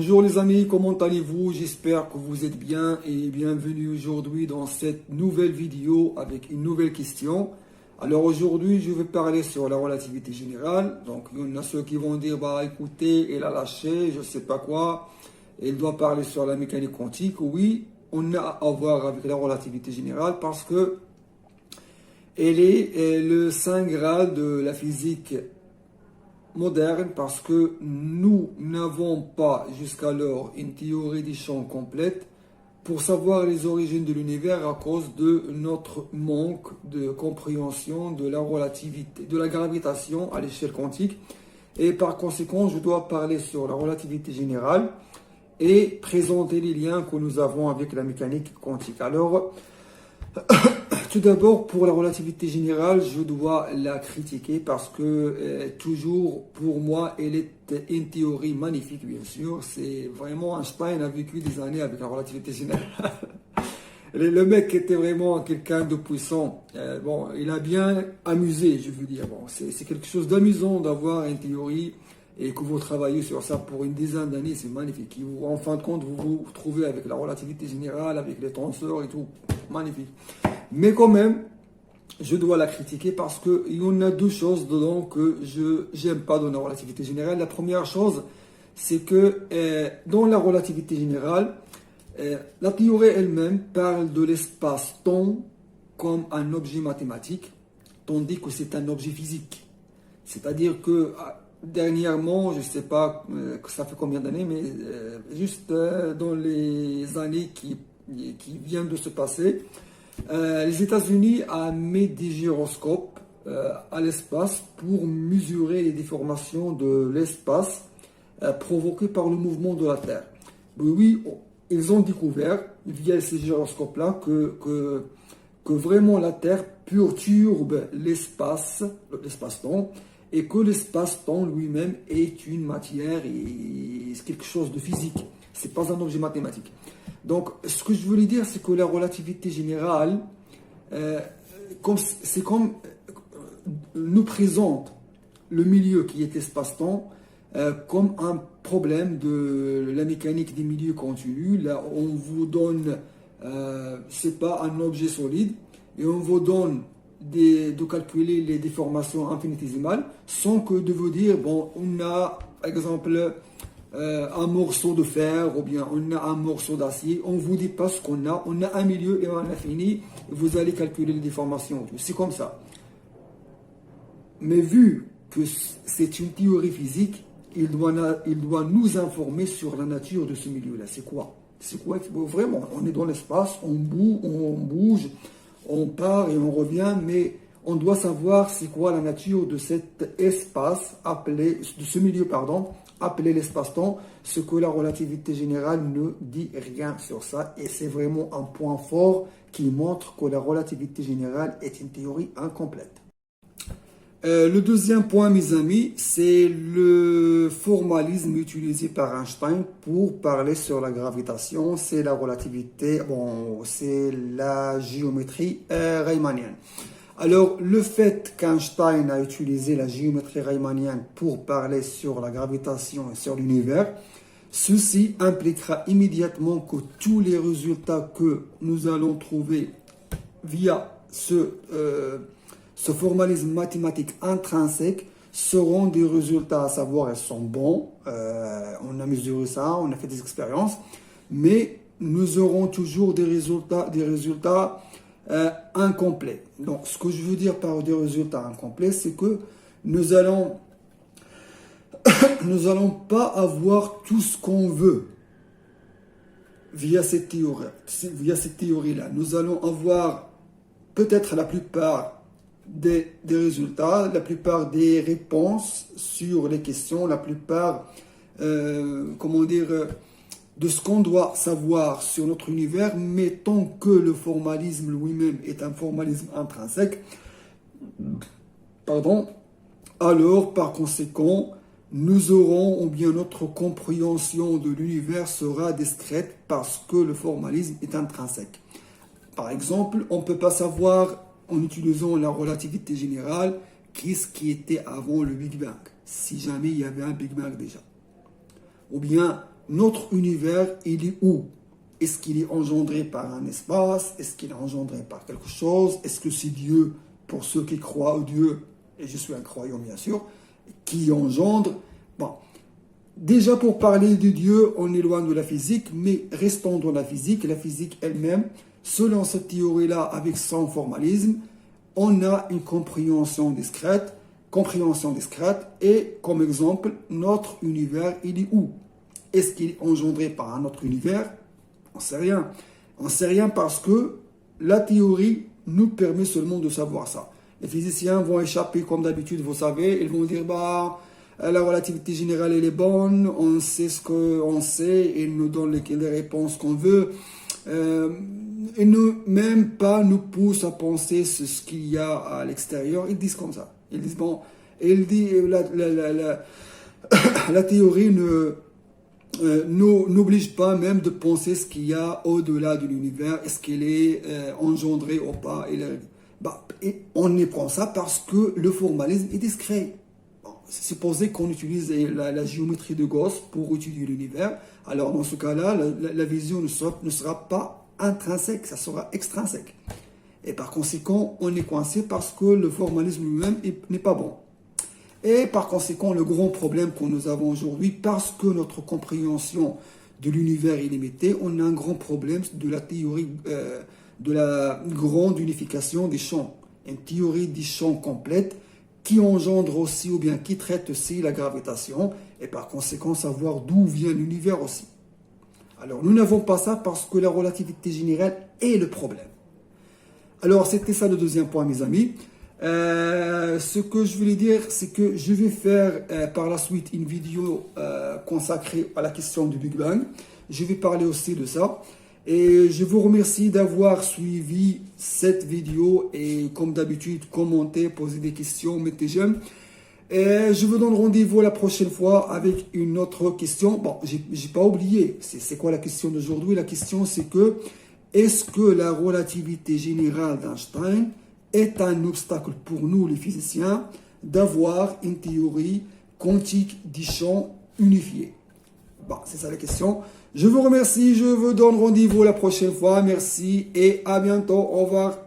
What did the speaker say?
Bonjour les amis, comment allez-vous? J'espère que vous êtes bien et bienvenue aujourd'hui dans cette nouvelle vidéo avec une nouvelle question. Alors aujourd'hui, je vais parler sur la relativité générale. Donc il y en a ceux qui vont dire, bah écoutez, il a lâché, je sais pas quoi. Il doit parler sur la mécanique quantique. Oui, on a à voir avec la relativité générale parce que elle est le saint graal de la physique moderne parce que nous n'avons pas jusqu'alors une théorie des champs complète pour savoir les origines de l'univers à cause de notre manque de compréhension de la relativité, de la gravitation à l'échelle quantique. Et par conséquent, je dois parler sur la relativité générale et présenter les liens que nous avons avec la mécanique quantique. Alors, tout d'abord, pour la relativité générale, je dois la critiquer parce que toujours, pour moi, elle est une théorie magnifique, bien sûr. C'est vraiment, Einstein a vécu des années avec la relativité générale. Le mec était vraiment quelqu'un de puissant. Bon, il a bien amusé, je veux dire. Bon, c'est quelque chose d'amusant d'avoir une théorie et que vous travaillez sur ça pour une dizaine d'années, c'est magnifique. Et vous, en fin de compte, vous vous retrouvez avec la relativité générale, avec les tenseurs et tout. Magnifique. Mais quand même, je dois la critiquer parce qu'il y en a deux choses dedans que je n'aime pas dans la relativité générale. La première chose, c'est que dans la relativité générale, la théorie elle-même parle de l'espace-temps comme un objet mathématique, tandis que c'est un objet physique. C'est-à-dire que dernièrement, je ne sais pas que ça fait combien d'années, mais juste dans les années qui viennent de se passer, les États-Unis ont mis des gyroscopes à l'espace pour mesurer les déformations de l'espace provoquées par le mouvement de la Terre. Oui, ils ont découvert via ces gyroscopes-là que vraiment la Terre perturbe l'espace-temps et que l'espace-temps lui-même est une matière et c'est quelque chose de physique. Ce n'est pas un objet mathématique. Donc, ce que je voulais dire, c'est que la relativité générale, c'est comme nous présente le milieu qui est espace-temps comme un problème de la mécanique des milieux continus. Là, on vous donne, c'est pas un objet solide, et on vous donne de calculer les déformations infinitésimales sans que de vous dire, bon, on a, par exemple, un morceau de fer ou bien on a un morceau d'acier, on ne vous dit pas ce qu'on a, on a un milieu et un infini, vous allez calculer les déformations, c'est comme ça. Mais vu que c'est une théorie physique, il doit nous informer sur la nature de ce milieu-là. C'est quoi? C'est quoi vraiment? On est dans l'espace, on bouge, on part et on revient, mais on doit savoir c'est quoi la nature de cet espace appelé, de ce milieu, pardon, appelé l'espace-temps, ce que la relativité générale ne dit rien sur ça. Et c'est vraiment un point fort qui montre que la relativité générale est une théorie incomplète. Le deuxième point, mes amis, c'est le formalisme utilisé par Einstein pour parler sur la gravitation. C'est la relativité, bon, c'est la géométrie riemannienne. Alors, le fait qu'Einstein a utilisé la géométrie riemannienne pour parler sur la gravitation et sur l'univers, ceci impliquera immédiatement que tous les résultats que nous allons trouver via ce formalisme mathématique intrinsèque seront des résultats, à savoir, ils sont bons, on a mesuré ça, on a fait des expériences, mais nous aurons toujours des résultats incomplets. Donc, ce que je veux dire par des résultats incomplets, c'est que nous allons pas avoir tout ce qu'on veut via cette théorie-là. Nous allons avoir peut-être la plupart des résultats, la plupart des réponses sur les questions, la plupart, de ce qu'on doit savoir sur notre univers, mais tant que le formalisme lui-même est un formalisme intrinsèque, pardon, alors par conséquent, nous aurons, ou bien notre compréhension de l'univers sera discrète parce que le formalisme est intrinsèque. Par exemple, on ne peut pas savoir, en utilisant la relativité générale, qu'est-ce qui était avant le Big Bang, si jamais il y avait un Big Bang déjà. Ou bien, notre univers, il est où? Est-ce qu'il est engendré par un espace? Est-ce qu'il est engendré par quelque chose? Est-ce que c'est Dieu, pour ceux qui croient au Dieu, et je suis un croyant bien sûr, qui engendre? Bon, déjà pour parler de Dieu, on est loin de la physique, mais restons dans la physique elle-même, selon cette théorie-là, avec son formalisme, on a une compréhension discrète, et comme exemple, notre univers, il est où? Est-ce qu'il est engendré par un autre univers? On ne sait rien. On ne sait rien parce que la théorie nous permet seulement de savoir ça. Les physiciens vont échapper comme d'habitude, vous savez, ils vont dire bah la relativité générale elle est bonne, on sait ce qu'on sait, et ils nous donnent les réponses qu'on veut. Ils ne même pas nous poussent à penser ce qu'il y a à l'extérieur. Ils disent comme ça. Ils disent bon, la théorie n'oblige pas même de penser ce qu'il y a au-delà de l'univers, est-ce qu'il est engendré ou pas. Et on y prend ça parce que le formalisme est discret. Bon, c'est supposé qu'on utilise la géométrie de Gauss pour étudier l'univers. Alors dans ce cas-là, la vision ne sera pas intrinsèque, ça sera extrinsèque. Et par conséquent, on est coincé parce que le formalisme lui-même n'est pas bon. Et par conséquent, le grand problème que nous avons aujourd'hui, parce que notre compréhension de l'univers est limitée, on a un grand problème de la théorie de la grande unification des champs. Une théorie des champs complète qui engendre aussi ou bien qui traite aussi la gravitation et par conséquent savoir d'où vient l'univers aussi. Alors nous n'avons pas ça parce que la relativité générale est le problème. Alors c'était ça le deuxième point mes amis. Ce que je voulais dire, c'est que je vais faire par la suite une vidéo consacrée à la question du Big Bang. Je vais parler aussi de ça. Et je vous remercie d'avoir suivi cette vidéo et comme d'habitude, commentez, posez des questions, mettez j'aime. Et je vous donne rendez-vous la prochaine fois avec une autre question. Bon, j'ai pas oublié. C'est quoi la question d'aujourd'hui? La question c'est que est-ce que la relativité générale d'Einstein est un obstacle pour nous les physiciens d'avoir une théorie quantique des champs unifiés? Bon, c'est ça la question. Je vous remercie, je vous donne rendez-vous la prochaine fois. Merci et à bientôt. Au revoir.